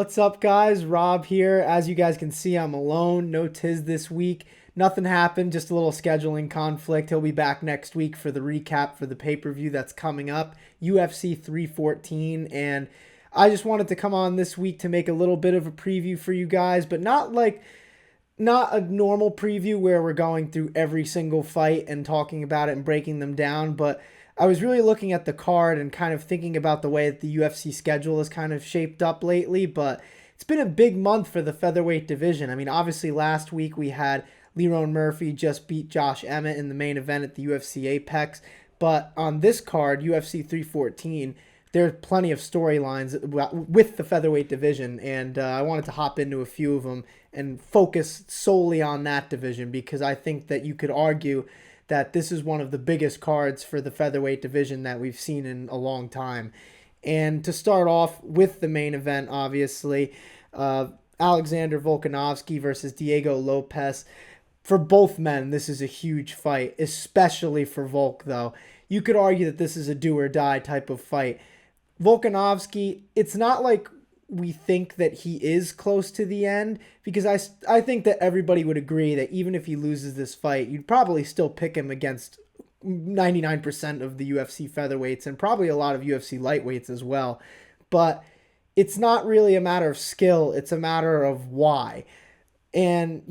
What's up, guys? Rob here. As you guys can see, I'm alone. No Tiz this week. Nothing happened, just a little scheduling conflict. He'll be back next week for the recap for the pay-per-view that's coming up, UFC 314. And I just wanted to come on this week to make a little bit of a preview for you guys, but not a normal preview where we're going through every single fight and talking about it and breaking them down, but I was really looking at the card and kind of thinking about the way that the UFC schedule is kind of shaped up lately, but it's been a big month for the featherweight division. I mean, obviously last week we had Lerone Murphy just beat Josh Emmett in the main event at the UFC Apex, but on this card, UFC 314, there's plenty of storylines with the featherweight division, and I wanted to hop into a few of them and focus solely on that division because I think that you could argue that this is one of the biggest cards for the featherweight division that we've seen in a long time. And to start off with the main event, obviously, Alexander Volkanovski versus Diego Lopes. For both men, this is a huge fight, especially for Volk, though. You could argue that this is a do-or-die type of fight. Volkanovski, it's not like we think that he is close to the end because I think that everybody would agree that even if he loses this fight, you'd probably still pick him against 99% of the UFC featherweights and probably a lot of UFC lightweights as well. But it's not really a matter of skill, it's a matter of why. And,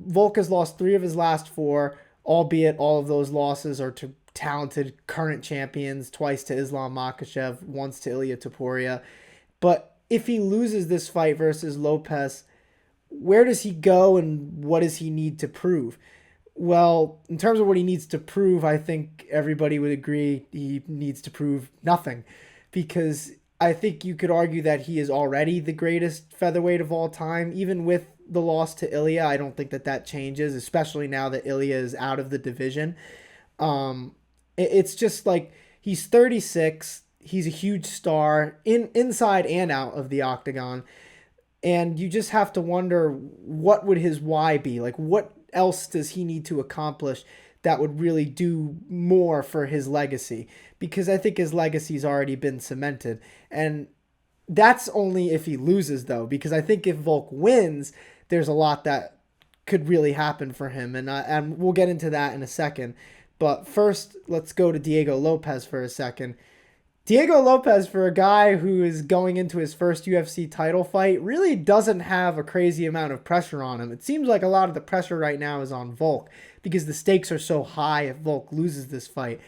Volk has lost 3 of his last 4, albeit all of those losses are to talented current champions, twice to Islam Makhachev, once to Ilia Topuria. But if he loses this fight versus Lopes, where does he go and what does he need to prove? Well, in terms of what he needs to prove, I think everybody would agree he needs to prove nothing because I think you could argue that he is already the greatest featherweight of all time. Even with the loss to Ilia, I don't think that changes, especially now that Ilia is out of the division. It's just like he's 36. He's a huge star inside and out of the octagon. And you just have to wonder, what would his why be? Like, what else does he need to accomplish that would really do more for his legacy? Because I think his legacy's already been cemented. And that's only if he loses, though, because I think if Volk wins, there's a lot that could really happen for him. And we'll get into that in a second. But first, let's go to Diego Lopes for a second. Diego Lopes, for a guy who is going into his first UFC title fight, really doesn't have a crazy amount of pressure on him. It seems like a lot of the pressure right now is on Volk because the stakes are so high if Volk loses this fight.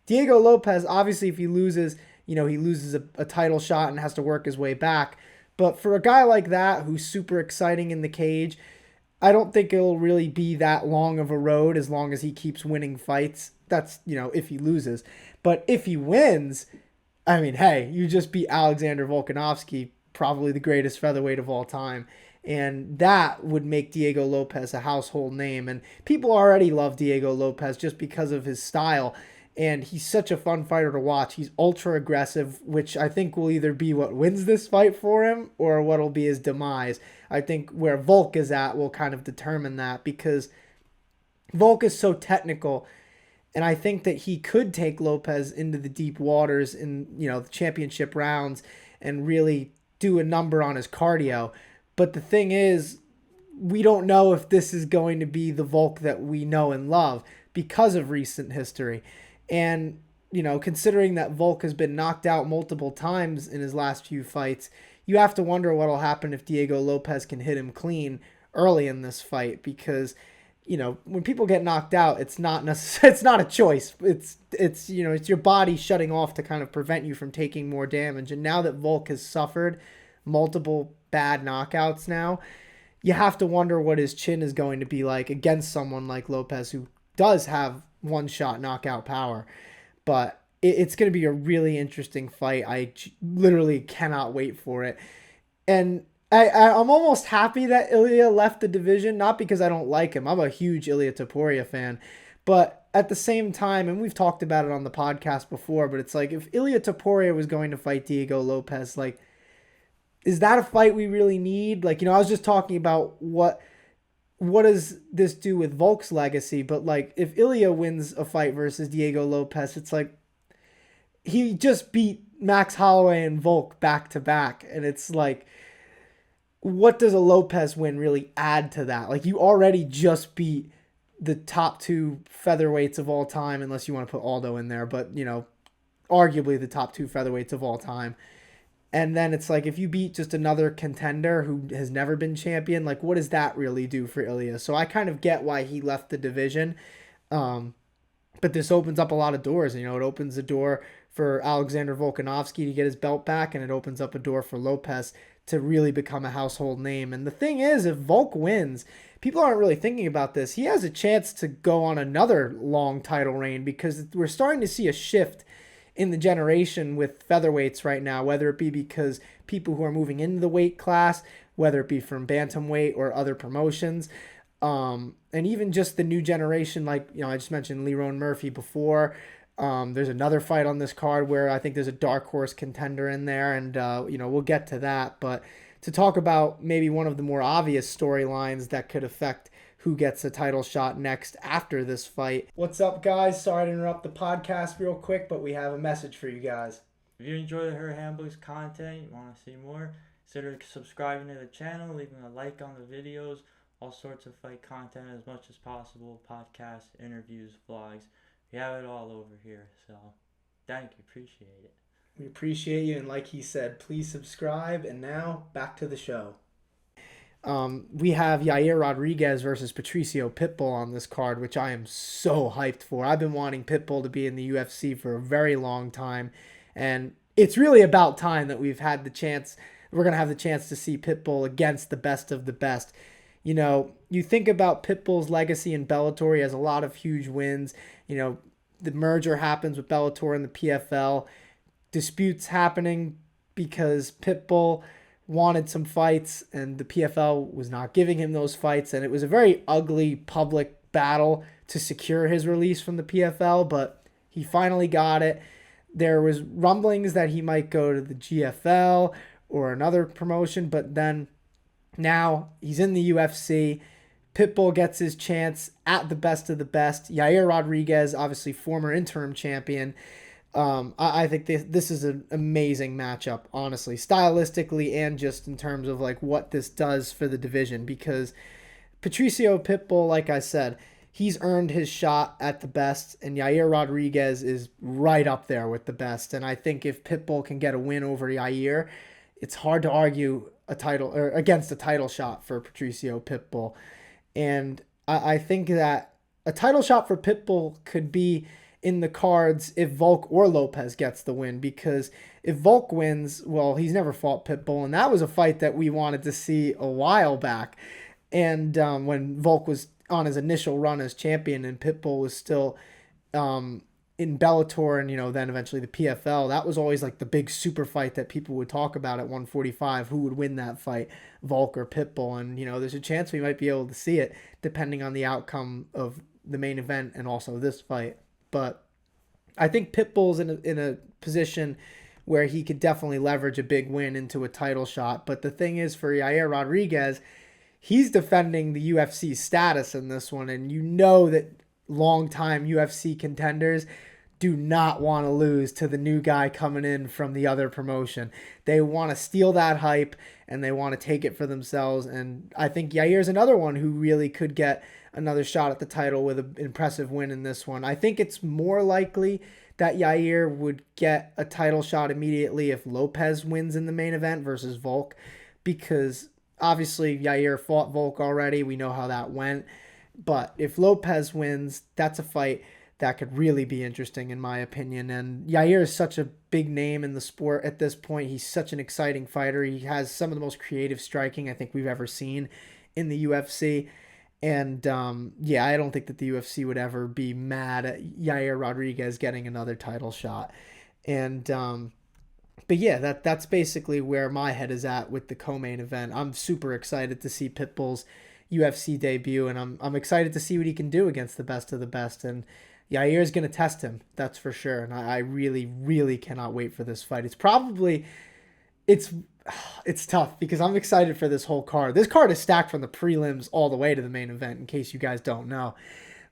Diego Lopes, obviously, if he loses, he loses a title shot and has to work his way back. But for a guy like that who's super exciting in the cage, I don't think it'll really be that long of a road as long as he keeps winning fights. That's, if he loses. But if he wins, I mean, hey, you just beat Alexander Volkanovski, probably the greatest featherweight of all time. And that would make Diego Lopes a household name. And people already love Diego Lopes just because of his style. And he's such a fun fighter to watch. He's ultra aggressive, which I think will either be what wins this fight for him or what will be his demise. I think where Volk is at will kind of determine that because Volk is so technical. And I think that he could take Lopes into the deep waters in, the championship rounds and really do a number on his cardio. But the thing is, we don't know if this is going to be the Volk that we know and love because of recent history. And, considering that Volk has been knocked out multiple times in his last few fights, you have to wonder what will happen if Diego Lopes can hit him clean early in this fight because when people get knocked out, it's not it's not a choice. It's your body shutting off to kind of prevent you from taking more damage. And now that Volk has suffered multiple bad knockouts now, you have to wonder what his chin is going to be like against someone like Lopes who does have one-shot knockout power. But it's going to be a really interesting fight. I literally cannot wait for it. And I'm almost happy that Ilia left the division, not because I don't like him. I'm a huge Ilia Topuria fan. But at the same time, and we've talked about it on the podcast before, but it's like if Ilia Topuria was going to fight Diego Lopes, like, is that a fight we really need? Like, I was just talking about what does this do with Volk's legacy? But, like, if Ilia wins a fight versus Diego Lopes, it's like he just beat Max Holloway and Volk back to back. And it's like, what does a Lopes win really add to that? Like, you already just beat the top two featherweights of all time, unless you want to put Aldo in there, but, arguably the top two featherweights of all time. And then it's like, if you beat just another contender who has never been champion, like, what does that really do for Ilya? So I kind of get why he left the division. But this opens up a lot of doors. It opens the door for Alexander Volkanovski to get his belt back, and it opens up a door for Lopes to really become a household name. And the thing is, if Volk wins, people aren't really thinking about this. He has a chance to go on another long title reign, because we're starting to see a shift in the generation with featherweights right now, whether it be because people who are moving into the weight class, whether it be from bantamweight or other promotions, and even just the new generation, like, I just mentioned Lerone Murphy before. There's another fight on this card where I think there's a dark horse contender in there, and we'll get to that. But to talk about maybe one of the more obvious storylines that could affect who gets a title shot next after this fight. What's up, guys? Sorry to interrupt the podcast real quick, but we have a message for you guys. If you enjoy the Her Hamburg's content, you want to see more, consider subscribing to the channel, leaving a like on the videos, all sorts of fight content as much as possible, podcasts, interviews, vlogs. We have it all over here, so thank you, appreciate it. We appreciate you, and like he said, please subscribe. And now, back to the show. We have Yair Rodriguez versus Patricio Pitbull on this card, which I am so hyped for. I've been wanting Pitbull to be in the UFC for a very long time, and it's really about time that we're going to have the chance to see Pitbull against the best of the best. You think about Pitbull's legacy in Bellator. He has a lot of huge wins. The merger happens with Bellator and the PFL. Disputes happening because Pitbull wanted some fights and the PFL was not giving him those fights, and it was a very ugly public battle to secure his release from the PFL, but he finally got it. There was rumblings that he might go to the GFL or another promotion, but then now he's in the UFC. Pitbull gets his chance at the best of the best. Yair Rodriguez, obviously former interim champion. I think this is an amazing matchup, honestly, stylistically and just in terms of like what this does for the division, because Patricio Pitbull, like I said, he's earned his shot at the best, and Yair Rodriguez is right up there with the best. And I think if Pitbull can get a win over Yair, it's hard to argue against a title shot for Patricio Pitbull. And I think that a title shot for Pitbull could be in the cards if Volk or Lopes gets the win, because if Volk wins, well, he's never fought Pitbull, and that was a fight that we wanted to see a while back. And when Volk was on his initial run as champion and Pitbull was still in Bellator and, then eventually the PFL, that was always like the big super fight that people would talk about at 145. Who would win that fight, Volk or Pitbull? And, there's a chance we might be able to see it depending on the outcome of the main event and also this fight. But I think Pitbull's in a position where he could definitely leverage a big win into a title shot. But the thing is, for Yair Rodriguez, he's defending the UFC status in this one, and that longtime UFC contenders do not want to lose to the new guy coming in from the other promotion. They want to steal that hype, and they want to take it for themselves. And I think Yair's another one who really could get another shot at the title with an impressive win in this one. I think it's more likely that Yair would get a title shot immediately if Lopes wins in the main event versus Volk, because obviously Yair fought Volk already. We know how that went. But if Lopes wins, that's a fight that could really be interesting, in my opinion. And Yair is such a big name in the sport at this point. He's such an exciting fighter. He has some of the most creative striking I think we've ever seen in the UFC. And, I don't think that the UFC would ever be mad at Yair Rodriguez getting another title shot. And, but yeah, that's basically where my head is at with the co-main event. I'm super excited to see Pitbull's UFC debut, and I'm excited to see what he can do against the best of the best. And Yair is going to test him, that's for sure. And I really, really cannot wait for this fight. It's tough because I'm excited for this whole card. This card is stacked from the prelims all the way to the main event, in case you guys don't know.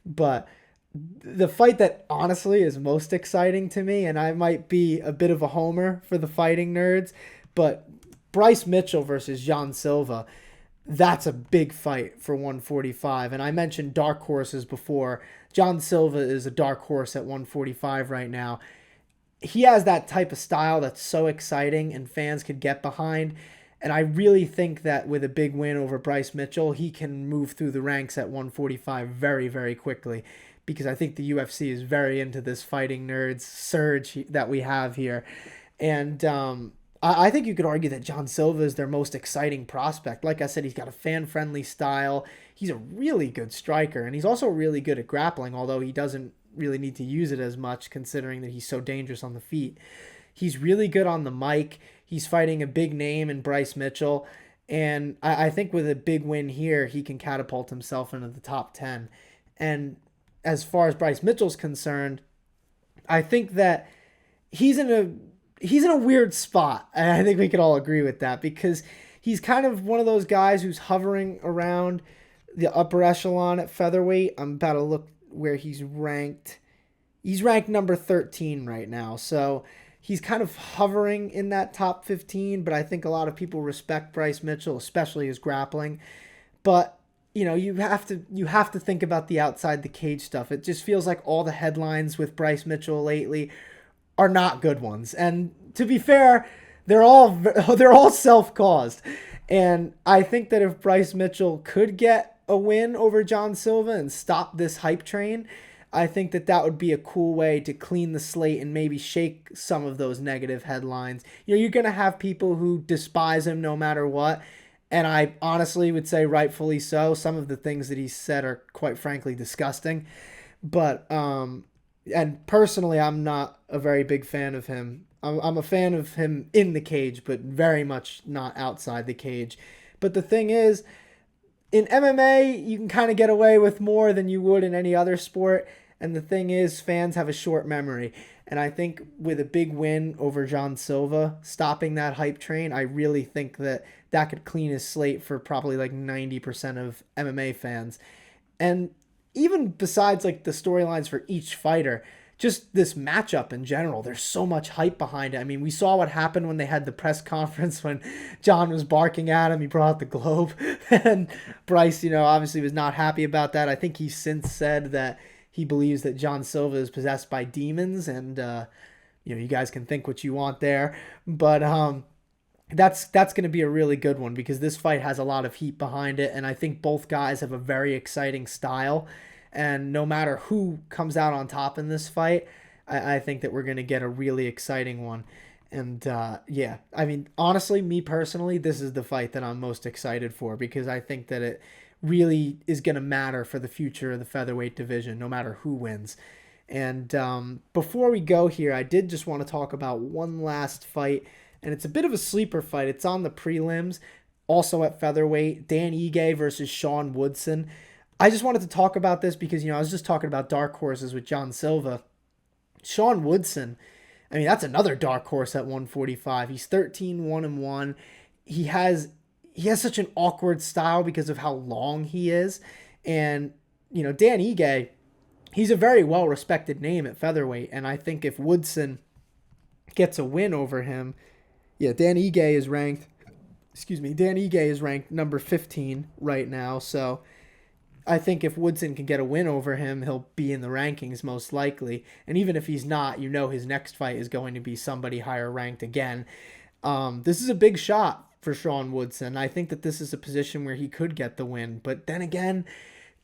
But the fight that honestly is most exciting to me, and I might be a bit of a homer for the fighting nerds, but Bryce Mitchell versus John Silva, that's a big fight for 145. And I mentioned dark horses before. John Silva is a dark horse at 145 right now. He has that type of style that's so exciting and fans could get behind. And I really think that with a big win over Bryce Mitchell, he can move through the ranks at 145 very, very quickly, because I think the UFC is very into this fighting nerds surge that we have here. And I think you could argue that John Silva is their most exciting prospect. Like I said, he's got a fan-friendly style. He's a really good striker, and he's also really good at grappling, although he doesn't really need to use it as much considering that he's so dangerous on the feet. He's really good on the mic. He's fighting a big name in Bryce Mitchell, and I think with a big win here, he can catapult himself into the top 10. And as far as Bryce Mitchell's concerned, I think that he's in a weird spot, and I think we could all agree with that, because he's kind of one of those guys who's hovering around the upper echelon at featherweight. I'm about to look where he's ranked. He's ranked number 13 right now, so he's kind of hovering in that top 15, but I think a lot of people respect Bryce Mitchell, especially his grappling. But you have to think about the outside the cage stuff. It just feels like all the headlines with Bryce Mitchell lately are not good ones. And to be fair, they're all self-caused. And I think that if Bryce Mitchell could get a win over John Silva and stop this hype train, I think that would be a cool way to clean the slate and maybe shake some of those negative headlines. You're going to have people who despise him no matter what. And I honestly would say rightfully so. Some of the things that he said are quite frankly disgusting. But, and personally, I'm not a very big fan of him. I'm a fan of him in the cage, but very much not outside the cage. But the thing is, in MMA, you can kind of get away with more than you would in any other sport. And the thing is, fans have a short memory. And I think with a big win over John Silva, stopping that hype train, I really think that could clean his slate for probably like 90% of MMA fans. And even besides like the storylines for each fighter, just this matchup in general, there's so much hype behind it. I mean, we saw what happened when they had the press conference when John was barking at him. He brought out the globe. And Bryce, obviously was not happy about that. I think he's since said that he believes that John Silva is possessed by demons. And, you guys can think what you want there. But that's going to be a really good one, because this fight has a lot of heat behind it. And I think both guys have a very exciting style. And no matter who comes out on top in this fight, I think that we're going to get a really exciting one. And yeah, I mean, honestly, me personally, this is the fight that I'm most excited for, because I think that it really is going to matter for the future of the featherweight division, no matter who wins. And before we go here, I did just want to talk about one last fight, and it's a bit of a sleeper fight. It's on the prelims, also at featherweight, Dan Ige versus Sean Woodson. I just wanted to talk about this because, I was just talking about dark horses with John Silva. Sean Woodson, I mean, that's another dark horse at 145. He's 13-1-1. He has such an awkward style because of how long he is. And, Dan Ige, he's a very well-respected name at featherweight. And I think if Woodson gets a win over him, Dan Ige is ranked number 15 right now. So I think if Woodson can get a win over him, he'll be in the rankings most likely. And even if he's not, his next fight is going to be somebody higher ranked again. This is a big shot for Sean Woodson. I think that this is a position where he could get the win. But then again,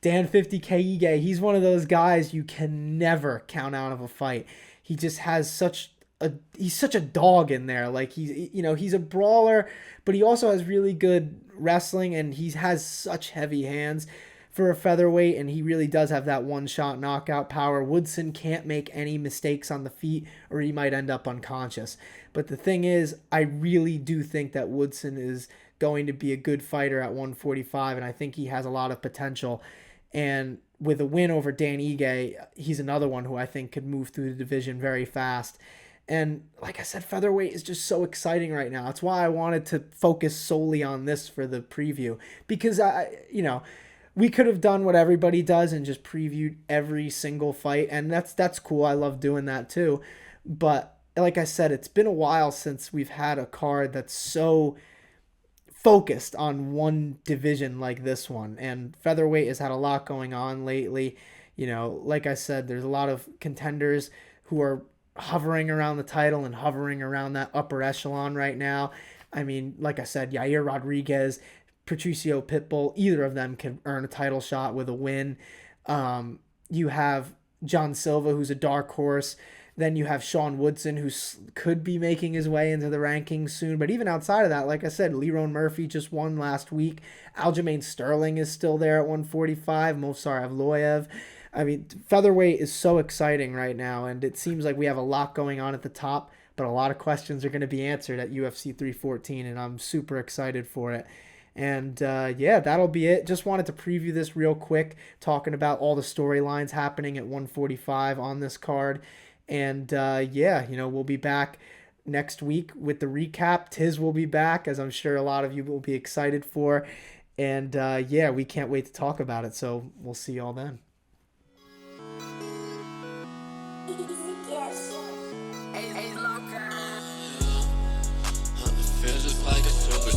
Dan 50K Ige, he's one of those guys you can never count out of a fight. He just has he's such a dog in there. Like he's a brawler, but he also has really good wrestling, and he has such heavy hands for a featherweight, and he really does have that one-shot knockout power. Woodson can't make any mistakes on the feet, or he might end up unconscious. But the thing is, I really do think that Woodson is going to be a good fighter at 145, and I think he has a lot of potential. And with a win over Dan Ige, he's another one who I think could move through the division very fast. And like I said, featherweight is just so exciting right now. That's why I wanted to focus solely on this for the preview, because we could have done what everybody does and just previewed every single fight, and that's cool. I love doing that too. But like I said, it's been a while since we've had a card that's so focused on one division like this one. And featherweight has had a lot going on lately. Like I said, there's a lot of contenders who are hovering around the title and hovering around that upper echelon right now. I mean, like I said, Yair Rodriguez, Patricio Pitbull, either of them can earn a title shot with a win. You have John Silva, who's a dark horse. Then you have Sean Woodson, who could be making his way into the rankings soon. But even outside of that, like I said, Lerone Murphy just won last week. Aljamain Sterling is still there at 145. Movsar Evloev. I mean, featherweight is so exciting right now, and it seems like we have a lot going on at the top, but a lot of questions are going to be answered at UFC 314, and I'm super excited for it. And yeah, that'll be it. Just wanted to preview this real quick, talking about all the storylines happening at 145 on this card. And yeah, we'll be back next week with the recap. Tiz will be back, as I'm sure a lot of you will be excited for. And yeah, we can't wait to talk about it. So we'll see y'all then. Feels just like a super